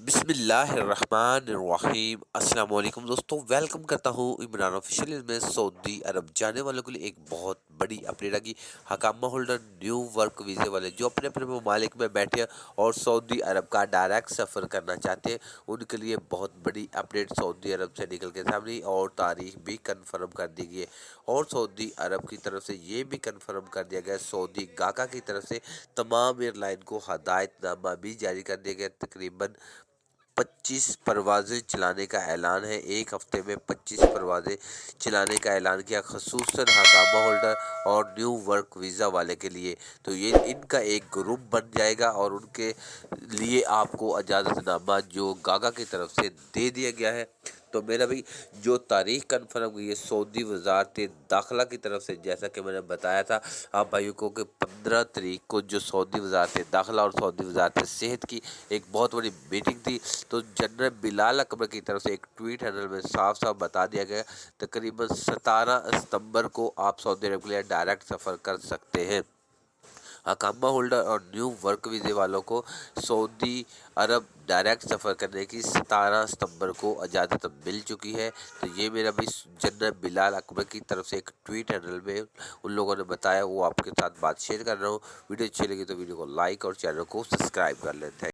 बिस्मिल्लाहिर्रहमानिर्रहीम। अस्सलाम वालेकुम दोस्तों, वेलकम करता हूँ इमरान ऑफिशियल में। सऊदी अरब जाने वालों के लिए एक बहुत बड़ी अपडेट आ गई। हकामा होल्डर न्यू वर्क वीज़े वाले जो अपने अपने ममालिक में बैठे हैं और सऊदी अरब का डायरेक्ट सफ़र करना चाहते हैं, उनके लिए बहुत बड़ी अपडेट सऊदी अरब से निकल के सामने आई और तारीख भी कन्फर्म कर दी गई है। और सऊदी अरब की तरफ से ये भी कन्फर्म कर दिया गया, सऊदी गाका की तरफ से तमाम एयरलाइन को हदायतनामा भी जारी कर दिया गया। तकरीबन 25 परवाज़ें चलाने का ऐलान है। एक हफ्ते में 25 परवाज़ें चलाने का ऐलान किया, खसूसन हकामा होल्डर और न्यू वर्क वीज़ा वाले के लिए। तो ये इनका एक ग्रुप बन जाएगा और उनके लिए आपको इजाज़तनामा जो गागा की तरफ से दे दिया गया है। तो मेरा भी जो तारीख कन्फर्म हुई है सऊदी वजारत दाखिला की तरफ से, जैसा कि मैंने बताया था आप भाइयों को कि 15 तारीख को जो सऊदी वजारत दाखिला और सऊदी वजारत सेहत की एक बहुत बड़ी मीटिंग थी, तो जनरल बिलाल अकबर की तरफ से एक ट्वीट हैंडल में साफ साफ बता दिया गया तकरीबन 17 सितंबर को आप सऊदी अरब के लिए डायरेक्ट सफ़र कर सकते हैं। हकामा होल्डर और न्यू वर्क वीज़े वालों को सऊदी अरब डायरेक्ट सफ़र करने की 17 सितंबर को इजाज़त मिल चुकी है। तो ये मेरा भी जनरल बिलाल अकबर की तरफ से एक ट्वीट हैंडल में उन लोगों ने बताया, वो आपके साथ बात शेयर कर रहा हूँ। वीडियो अच्छी लगी तो वीडियो को लाइक और चैनल को सब्सक्राइब कर लें। थैंक